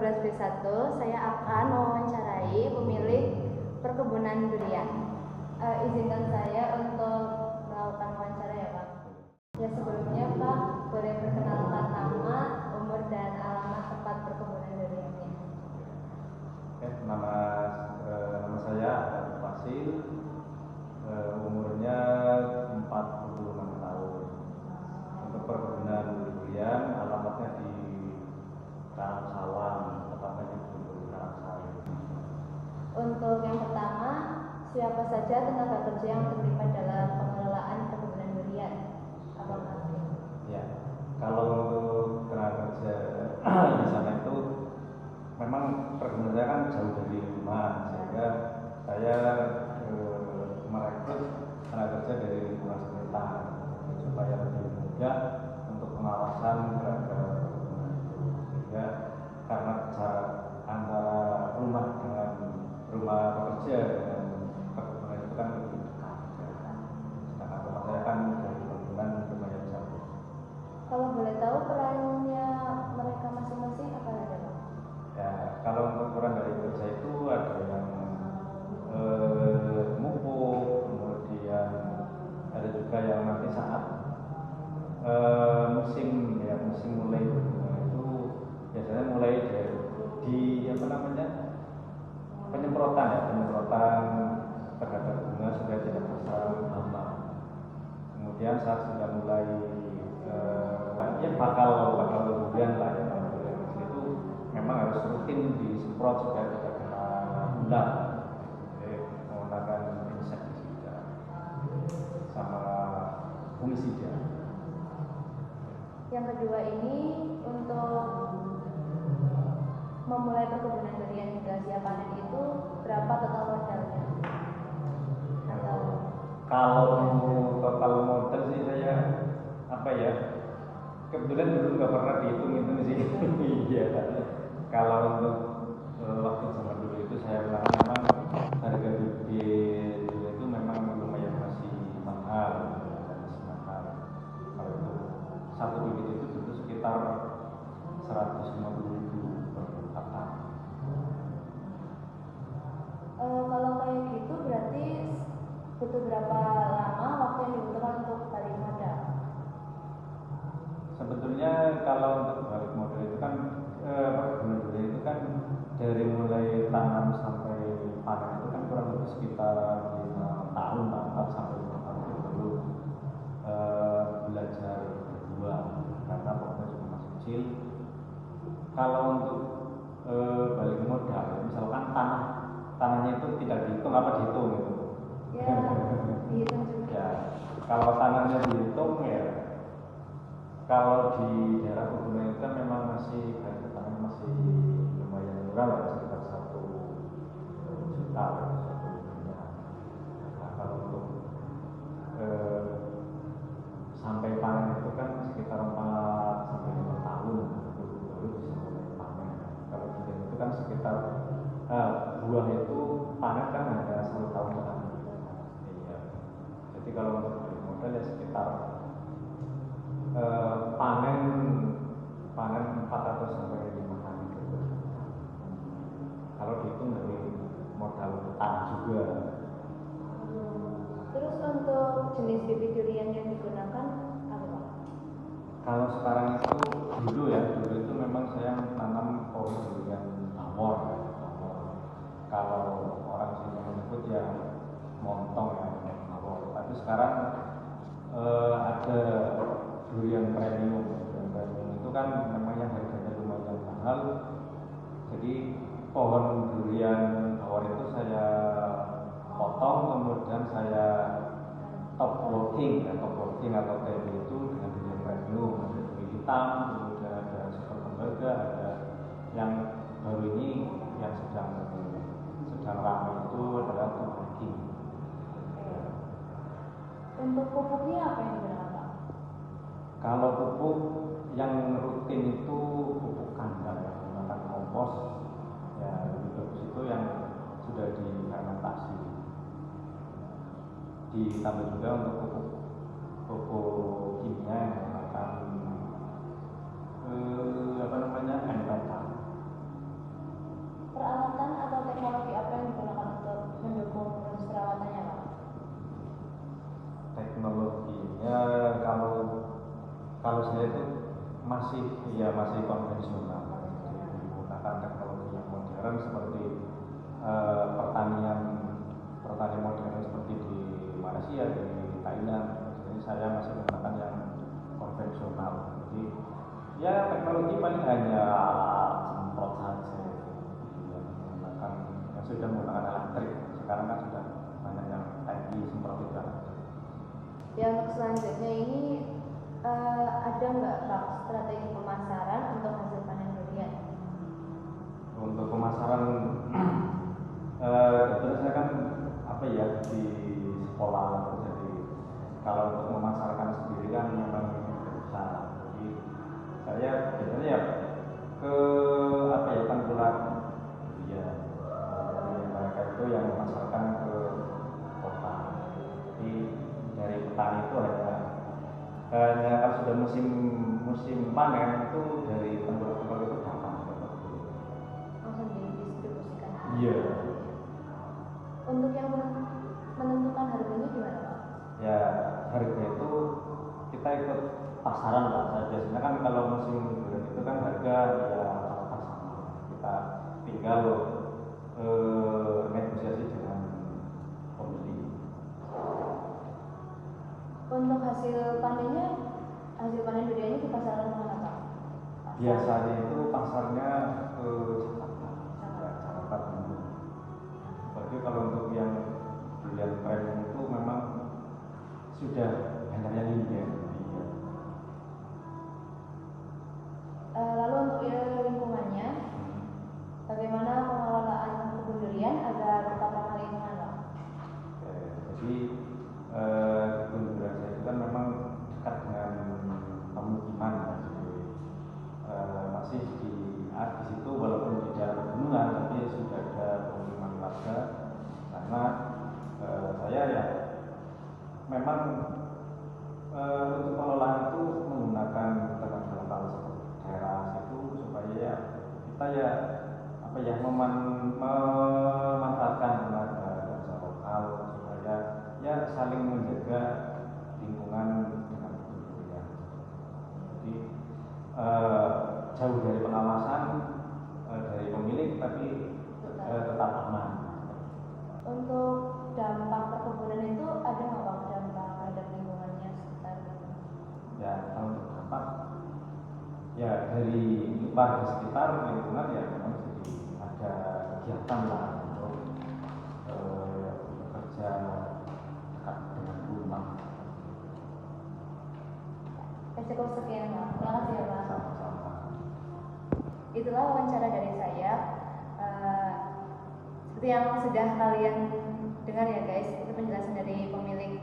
12B1 saya akan mewawancarai pemilik perkebunan durian. Izinkan saya untuk melakukan wawancara ya Pak. Ya sebelumnya Pak, boleh perkenalkan nama, umur dan alamat tempat perkebunan duriannya. Nama saya Fasil, umurnya 46 tahun. Untuk perkebunan durian, alamatnya di Karangsalam, tepatnya di Karangsari. Untuk yang pertama, siapa saja tenaga kerja yang terlibat dalam pengelolaan perkebunan durian? Abang Nasir. Ya, kalau untuk tenaga kerja di sana itu memang perkebunan saya kan jauh dari rumah, sehingga saya merekrut tenaga kerja dari lingkungan sekitar supaya lebih mudah untuk pengawasan terhadap perkebunan itu. Sehingga karena jarak antara rumah dengan rumah pekerja dengan perkebunan itu kan lebih dekat. Sedangkan rumah saya kan dari perkebunan lumayan jauh. Kalau boleh tahu perannya mereka masing-masing apa saja Pak? Ya, kalau untuk peran dari kerja itu ada yang mupuk, kemudian ada juga yang nanti saat musim mulai berbunga itu biasanya mulai dari penyemprotan terhadap bunga supaya tidak terserang hama. Kemudian saat sudah mulai bakal durian lah ya, itu memang harus rutin disemprot supaya tidak kena ulat, menggunakan insektisida sama fungisida. Yang kedua ini untuk memulai perkebunan durian hingga siap panen itu berapa total modalnya? Atau kalau total modal sih saya kebetulan dulu nggak pernah dihitung sih. Iya. Kalau untuk waktu zaman dulu itu saya memang harga bibit itu memang lumayan masih mahal. Kalau itu satu bibit itu dulu sekitar 150.000 per kakak. Kalau kayak gitu berarti butuh berapa lama waktu yang dibutuhkan untuk balik modal? Sebetulnya kalau untuk balik modal itu kan perkebunan durian itu kan dari mulai tanam sampai panen itu kan kurang lebih sekitar 5 tahun lah, sampai 5 tahun itu baru belajar berbuah karena pokoknya juga masih kecil. Kalau untuk balik modal, misalkan tanahnya itu tidak dihitung apa dihitung gitu. Ya, dihitung juga. Ya, kalau tanahnya dihitung ya, kalau di daerah pegunungan itu kan memang masih harga tanah masih lumayan murah lah, sekitar 1 juta. Nah, kalau untuk sampai panen itu kan sekitar 4 sampai 5 tahun baru bisa mulai panen. Kalau durian itu kan sekitar buah itu panen kan hanya 1 tahun sekali. Iya. Jadi kalau untuk balik modal ya sekitar panen 400 sampai 5 kali gitu. Kalau dihitung dari modal tanah juga. Terus untuk jenis bibit durian yang digunakan apa Pak? Kalau sekarang itu dulu itu memang saya tanam pohon durian tawar. Kalau orang sini menyebut ya montong ya, tawar. Tapi sekarang ada durian premium. Durian premium itu kan namanya harganya lumayan mahal. Jadi pohon durian tawar itu saya potong, kemudian saya top working atau TB itu dengan durian premium. Ada durian hitam, kemudian ada super tembaga, ada yang baru ini yang sedang ramai itu adalah top working. Untuk pupuknya apa yang digunakan Pak? Kalau pupuk yang rutin itu pupuk kandang, menggunakan kompos. Ya, lebih bagus itu yang sudah difermentasi. Ditambah juga untuk pupuk kimia yang menggunakan NPK. modern seperti pertanian modern seperti di Malaysia, di Thailand. Jadi saya masih menggunakan yang konvensional. Jadi ya teknologi paling hanya semprot saja, yang menggunakan yang sudah menggunakan elektrik. Sekarang kan sudah banyak yang tangki semprot itu. Ya, untuk selanjutnya ini ada nggak Pak strategi pemasaran untuk hasil panen durian? Untuk pemasaran kebetulan saya kan di sekolah, jadi kalau untuk memasarkan sendiri kan memang susah. Jadi saya biasanya ya ke tengkulak ya, jadi mereka itu yang memasarkan ke kota. Jadi dari petani itu hanya kalau sudah musim panen itu dari tengkulak itu datang. Langsung didistribusikan. Iya. Untuk yang menentukan harganya gimana Pak? Ya, harga itu kita ikut pasaran lah. Biasanya kan kalau musim durian itu kan harga ya rata-rata sama. Kita tinggal negosiasi dengan pembeli. Untuk hasil panen duriannya di pasaran mana Pak? Biasanya itu pasarnya ke Jakarta Timur. Tapi kalau untuk yang durian premium itu memang sudah banyak yang ingin. Lalu untuk lingkungannya, bagaimana pengelolaan kebun durian agar tetap ramah lingkungan Pak? Jadi kebun durian saya itu kan memang dekat dengan pemukiman. Jadi masih di situ walaupun di dalam pegunungan, tapi sudah ada pemukiman warga. Karena saya ya memang untuk pengelolaan itu menggunakan tenaga lokal seperti teras itu supaya kita memanfaatkan tenaga kerja lokal supaya ya saling menjaga lingkungan dengan kebudayaan. Jadi jauh dari pengawasan dari pemilik, tapi tetap aman. Untuk dampak perkebunan itu ada nggak Pak dampak terhadap lingkungannya sekitar? Ya, kalau untuk dampak ya dari warga sekitar lingkungan ya memang jadi ada kegiatan lah untuk bekerja dekat dengan rumah. Cukup sekian Pak. Terima kasih ya Pak. Sama-sama. Itulah wawancara dari saya. Seperti yang sudah kalian dengar ya guys, itu penjelasan dari pemilik